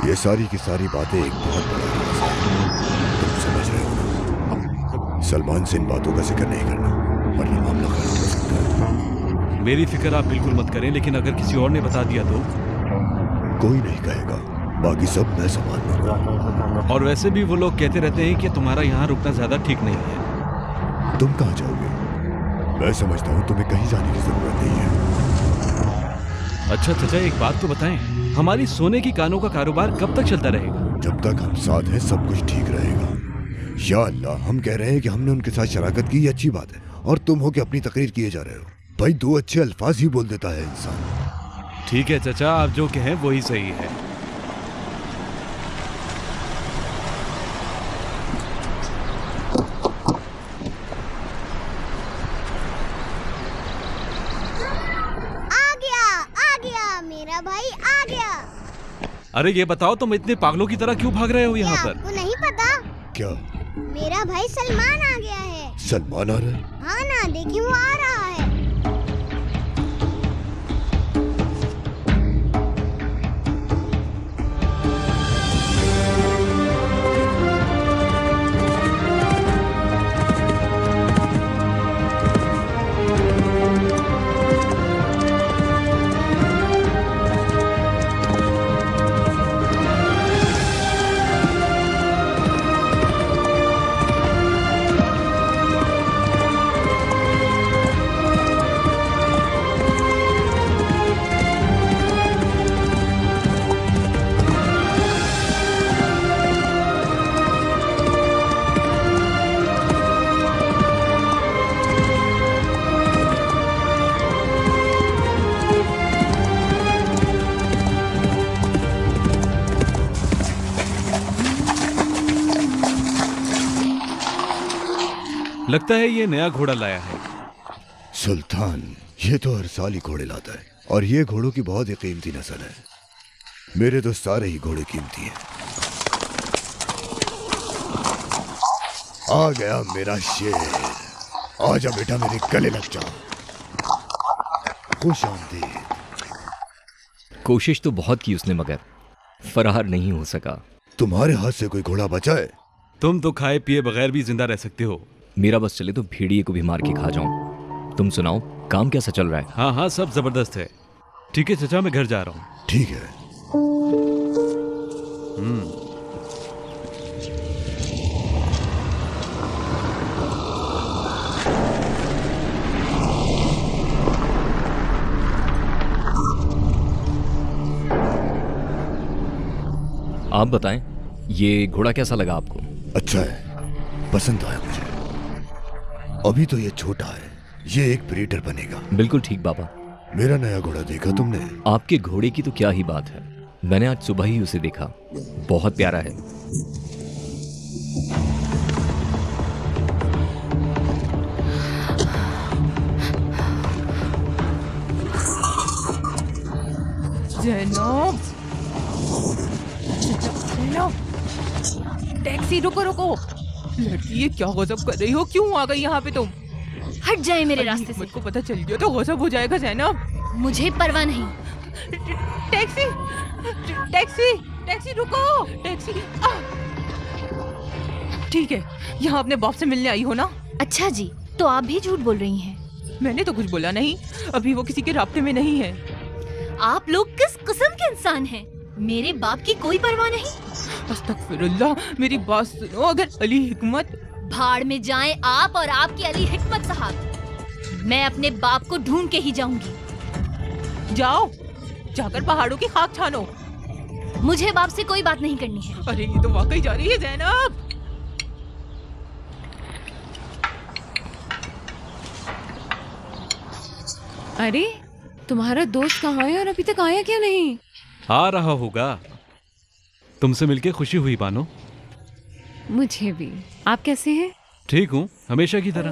ये सारी की सारी बातें एक बहुत बड़ा राज है, तुम समझ रहे हो ना? सलमान से इन बातों का जिक्र नहीं करना वरना मामला खराब हो सकता है। मेरी फिक्र आप बिल्कुल मत करें, लेकिन अगर किसी और ने बता दिया तो? कोई नहीं कहेगा, बाकी सब मैं संभाल लूंगा। और वैसे भी वो लोग कहते रहते हैं कि तुम्हारा यहाँ रुकना ज्यादा ठीक नहीं है। तुम कहाँ जाओगे? मैं समझता हूँ तुम्हें कहीं जाने की जरूरत नहीं है। अच्छा चाचा, एक बात तो बताएं, हमारी सोने की कानों का कारोबार कब तक चलता रहेगा? जब तक हम साथ हैं सब कुछ ठीक रहेगा। या अल्लाह, हम कह रहे हैं कि हमने उनके साथ शराकत की, ये अच्छी बात है, और तुम हो कि अपनी तकरीर किए जा रहे हो। भाई, दो अच्छे अल्फाज ही बोल देता है इंसान। ठीक है चाचा, आप जो कहें वही सही है। मेरा भाई आ गया। अरे ये बताओ, तुम इतने पागलों की तरह क्यों भाग रहे हो यहाँ पर? आपको नहीं पता? क्या? मेरा भाई सलमान आ गया है। सलमान आ रहा है? हाँ ना, देखिए वो आ रहा है। लगता है ये नया घोड़ा लाया है। सुल्तान, ये तो हर साल ही घोड़े लाता है, और ये घोड़ों की बहुत ही कीमती नस्ल है। मेरे तो सारे ही घोड़े कीमती हैं। आ गया मेरा शेर। आजा बेटा, मेरे गले लग जा। खुश आमदीद। कोशिश तो बहुत की उसने, मगर फरार नहीं हो सका। तुम्हारे हाथ से कोई घोड़ा बचा है? तुम तो खाए पिए बगैर भी जिंदा रह सकते हो। मेरा बस चले तो भेड़िए को भी मार के खा जाऊं। तुम सुनाओ, काम कैसा चल रहा है? हाँ हाँ, सब जबरदस्त है। ठीक है चाचा, मैं घर जा रहा हूँ। ठीक है। आप बताएं, ये घोड़ा कैसा लगा आपको? अच्छा है, पसंद आया मुझे। अभी तो ये छोटा है, ये एक ब्रीडर बनेगा। बिल्कुल ठीक बाबा। मेरा नया घोड़ा देखा तुमने? आपके घोड़े की तो क्या ही बात है, मैंने आज सुबह ही उसे देखा। बहुत प्यारा है। जैनब, टैक्सी, रुको रुको। लड़की, ये क्या गजब कर रही हो? क्यों आ गई यहाँ पे तुम? हट जाए मेरे रास्ते से। मुझको पता चल गया तो गजब हो जाएगा जैनब। मुझे परवाह नहीं। टैक्सी, टैक्सी, टैक्सी, रुको। टैक्सी। ठीक है, यहाँ अपने बाप से मिलने आई हो ना? अच्छा जी, तो आप भी झूठ बोल रही हैं। मैंने तो कुछ बोला नहीं, अभी वो किसी के राब्ते में नहीं है। आप लोग किस किस्म के इंसान हैं? मेरे बाप की कोई परवाह नहीं। अस्तगफिरुल्लाह, मेरी बात सुनो। अगर अली हिकमत... भाड़ में जाएं आप और आपकी अली हिकमत साहब। मैं अपने बाप को ढूंढ के ही जाऊंगी। जाओ, जाकर पहाड़ों की खाक छानो। मुझे बाप से कोई बात नहीं करनी है। अरे ये तो वाकई जा रही है जैनब। अरे तुम्हारा दोस्त कहाँ है और अभी तक आया क्यों नहीं? आ रहा होगा। तुमसे मिलके खुशी हुई बानो। मुझे भी। आप कैसे हैं? ठीक हूँ, हमेशा की तरह।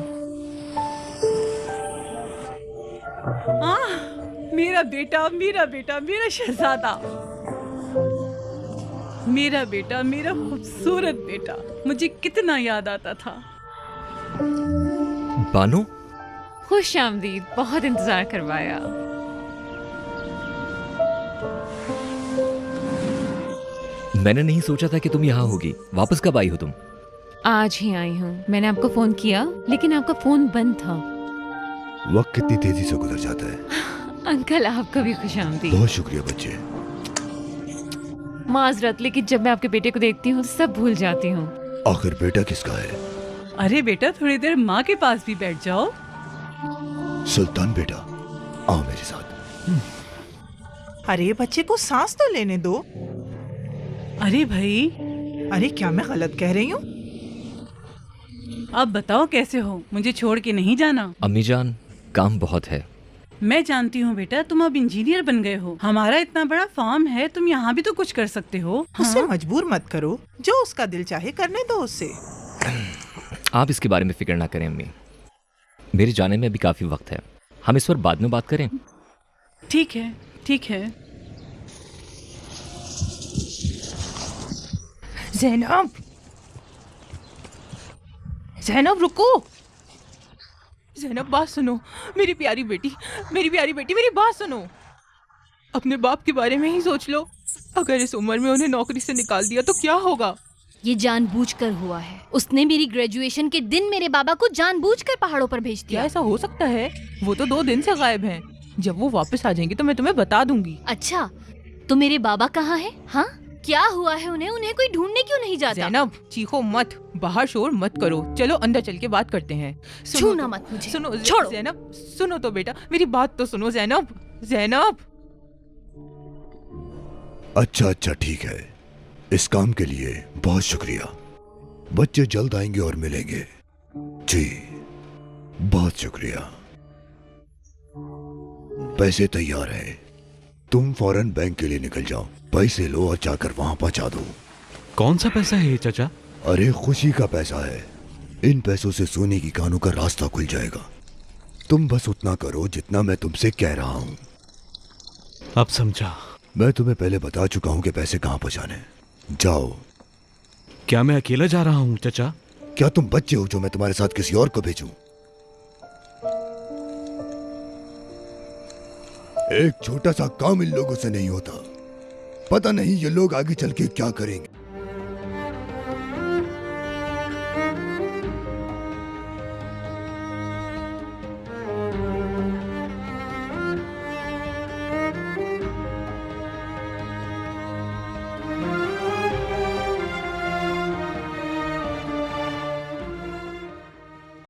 मेरा बेटा, मेरा बेटा, मेरा शहजादा, मेरा बेटा, मेरा खूबसूरत बेटा, मुझे कितना याद आता था। बानो, खुश आमदीद, बहुत इंतजार करवाया। मैंने नहीं सोचा था कि तुम यहाँ होगी। वापस कब आई हो तुम? आज ही आई हूँ। मैंने आपको फोन किया लेकिन आपका फोन बंद था। वक्त कितनी तेजी से गुजर जाता है। अंकल आपका भी खुशामदीद। बहुत शुक्रिया बच्चे। माजरत, लेकिन जब मैं आपके बेटे को देखती हूँ सब भूल जाती हूँ। आखिर बेटा किसका है? अरे बेटा थोड़ी देर माँ के पास भी बैठ जाओ। सुल्तान बेटा, आओ मेरे साथ। अरे बच्चे को सांस तो लेने दो। अरे भाई, अरे क्या मैं गलत कह रही हूँ? अब बताओ कैसे हो? मुझे छोड़ के नहीं जाना। अम्मी जान, काम बहुत है। मैं जानती हूँ बेटा, तुम अब इंजीनियर बन गए हो। हमारा इतना बड़ा फार्म है, तुम यहाँ भी तो कुछ कर सकते हो। उसे हाँ? मजबूर मत करो, जो उसका दिल चाहे करने दो उसे। आप इसके बारे में फिक्र ना करें अम्मी। मेरे जाने में अभी काफी वक्त है। हम इस पर बाद में बात करें। ठीक है, ठीक है। ज़ैनब, ज़ैनब रुको। ज़ैनब बात सुनो, मेरी प्यारी बेटी, मेरी प्यारी बेटी, मेरी बात सुनो। अपने बाप के बारे में ही सोच लो। अगर इस उम्र में उन्हें नौकरी से निकाल दिया तो क्या होगा? ये जानबूझकर हुआ है। उसने मेरी ग्रेजुएशन के दिन मेरे बाबा को जानबूझकर पहाड़ों पर भेज क्या दिया। ऐसा हो सकता है? वो तो 2 दिन से गायब हैं। जब वो वापस आ जाएंगे तो मैं तुम्हें बता दूंगी। अच्छा, तो मेरे बाबा कहाँ है? हाँ, क्या हुआ है उन्हें? उन्हें कोई ढूंढने क्यों नहीं जाता? ज़ैनब चीखो मत, बाहर शोर मत करो। चलो अंदर चल के बात करते हैं। छूना मत मुझे। सुनो छोड़ो। ज़ैनब, सुनो तो बेटा, मेरी बात तो सुनो ज़ैनब। ज़ैनब अच्छा ठीक है। इस काम के लिए बहुत शुक्रिया। बच्चे जल्द आएंगे और मिलेंगे। जी, बहुत शुक्रिया। पैसे तैयार हैं। तुम फौरन बैंक के लिए निकल जाओ। पैसे लो और जाकर वहां पहुंचा दो। कौन सा पैसा है ये चाचा? अरे खुशी का पैसा है। इन पैसों से सोने की कानों का रास्ता खुल जाएगा। तुम बस उतना करो जितना मैं तुमसे कह रहा हूं। अब समझा। मैं तुम्हें पहले बता चुका हूं कि पैसे कहां पहुंचाने। जाओ। क्या मैं अकेला जा रहा हूँ चाचा? क्या तुम बच्चे हो जो मैं तुम्हारे साथ किसी और को भेजूं? एक छोटा सा काम इन लोगों से नहीं होता। पता नहीं ये लोग आगे चल के क्या करेंगे।